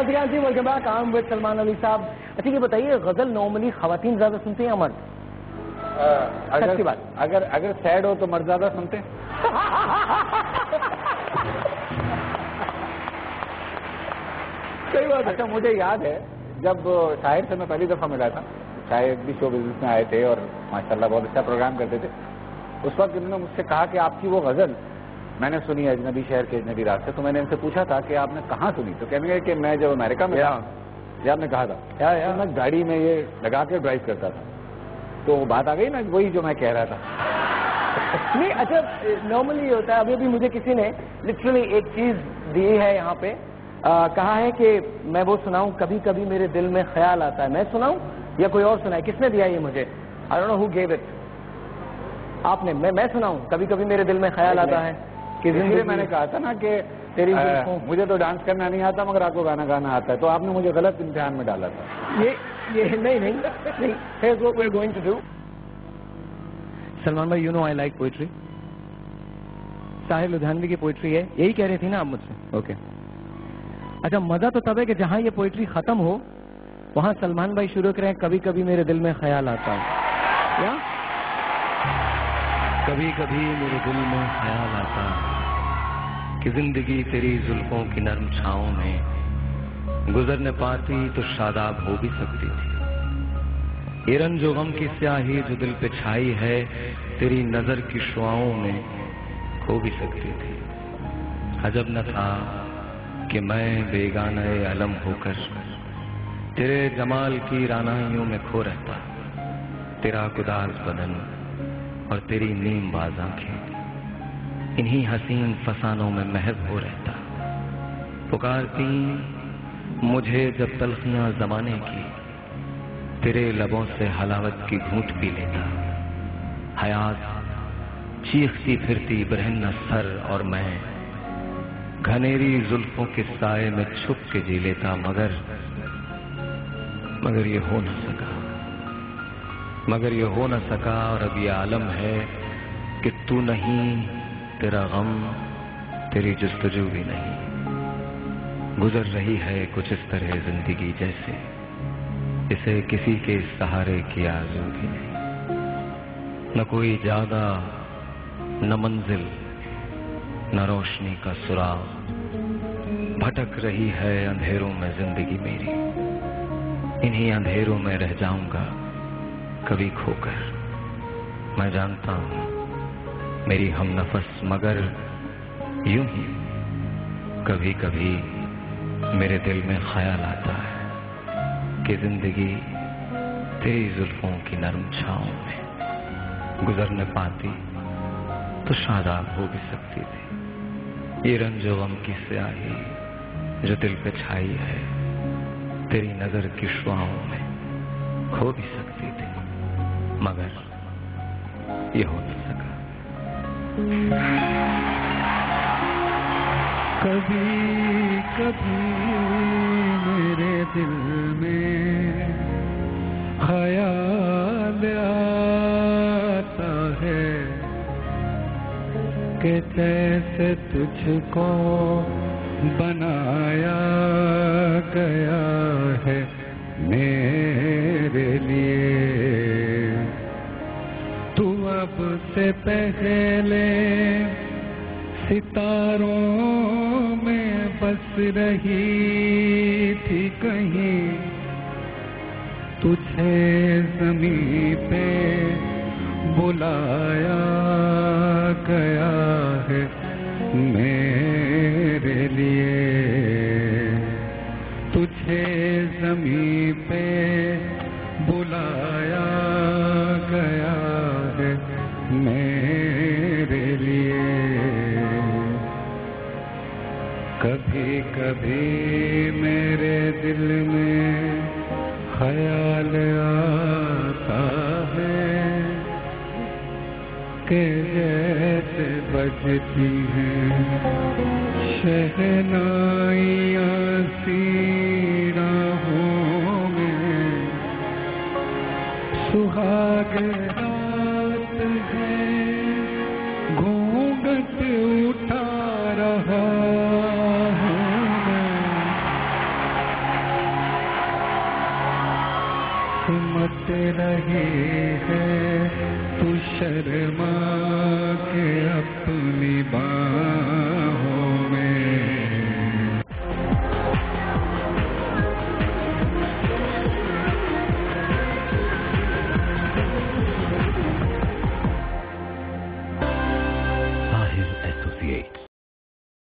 ध्यान से welcome back. I am with Salman Ali साहब। अच्छा ये बताइए, गजल नॉर्मली खवातीन ज्यादा सुनते हैं या मर्द? अगर बात अगर सैड हो तो मर्द ज्यादा सुनते हैं। सही बात। अच्छा मुझे याद है जब शाहिर से मैं पहली दफा मिला था, शाहिर भी शो बिजनेस में आए थे और माशाल्लाह बहुत अच्छा प्रोग्राम करते थे। उस वक्त उन्होंने मुझसे कहा कि आपकी वो गजल मैंने सुनी अजनबी शहर के अजनबी रात से। तो मैंने इनसे पूछा था कि आपने कहाँ सुनी, तो कहने लगे कि मैं जब अमेरिका में था, ये आपने कहा था, तो मैं गाड़ी में ये लगा के ड्राइव करता था। तो बात आ गई ना, वही जो मैं कह रहा था। नहीं अच्छा, नॉर्मली होता है। अभी अभी मुझे किसी ने लिटरली एक चीज दी है यहाँ पे, कहा है कि मैं वो सुनाऊं, कभी कभी मेरे दिल में ख्याल आता है। मैं सुनाऊं या कोई और सुनाए? किसने दिया ये मुझे? I don't know who gave it. आपने? मैं सुनाऊं, कभी कभी मेरे दिल में ख्याल आता है कि इसलिए मैंने कहा था ना कि तेरी मुझे तो डांस करना नहीं आता मगर आपको गाना गाना आता है, तो आपने मुझे गलत इम्तिहान में डाला था। ये नहीं। Here's what we're going to do. Salman भाई, you know I like poetry. Sahir Ludhianvi की पोइट्री है, यही कह रही थी ना आप मुझसे? ओके। अच्छा मजा तो तब है कि जहां ये पोइट्री खत्म हो वहां सलमान भाई शुरू करें, कभी कभी मेरे दिल में ख्याल आता है। या कभी कभी मेरे दिल में ख्याल आता कि जिंदगी तेरी जुल्फों की नर्म छाओं में गुजरने पाती तो शादाब हो भी सकती थी। ये रंजो गम की स्याही जो दिल पे छाई है तेरी नजर की शुआओं में खो भी सकती थी। अजब न था कि मैं बेगाने अलम होकर तेरे जमाल की रानाइयों में खो रहता, तेरा गुदाज बदन और तेरी नीम बाज आंखें इन्हीं हसीन फसानों में महव हो रहता। पुकारती मुझे जब तलखियां जमाने की, तेरे लबों से हलावत की घूंट पी लेता। हयात चीखती फिरती बरहन्ना सर और मैं घनेरी जुल्फों के साए में छुप के जी लेता, मगर ये हो न सका, मगर ये हो न सका। और अब ये आलम है कि तू नहीं, तेरा गम, तेरी जुस्तजू भी नहीं। गुजर रही है कुछ इस तरह जिंदगी जैसे इसे किसी के सहारे की आरज़ू भी नहीं। न कोई जादा, न मंजिल, न रोशनी का सुराग, भटक रही है अंधेरों में जिंदगी मेरी। इन्हीं अंधेरों में रह जाऊंगा कभी खोकर। मैं जानता हूं मेरी हमनफस, मगर यूं ही कभी कभी मेरे दिल में ख्याल आता है कि जिंदगी तेरी जुल्फों की नरम छाओं में गुजरने पाती तो शादाब हो भी सकती थी। ये रंजो गम की स्याही जो दिल पे छाई है तेरी नजर की शुआओं में खो भी सकती थी, मगर ये हो न सका। कभी कभी मेरे दिल में ख्याल आता है कि जैसे तुझको बनाया गया है मेरे लिए। तू अब से पहले सितारों में बस रही थी कहीं, तुझे ज़मीं पे बुलाया गया है मेरे लिए। तुझे ज़मीं पे बुलाया गया है मेरे लिए। कभी कभी मेरे दिल में ख्याल आता है कि जैसे बजती हैं शहनाइयाँ राहों में, सुहाग रात है घूंघट उठा रहा हूँ मैं, रही है, तू शर्मा के अपना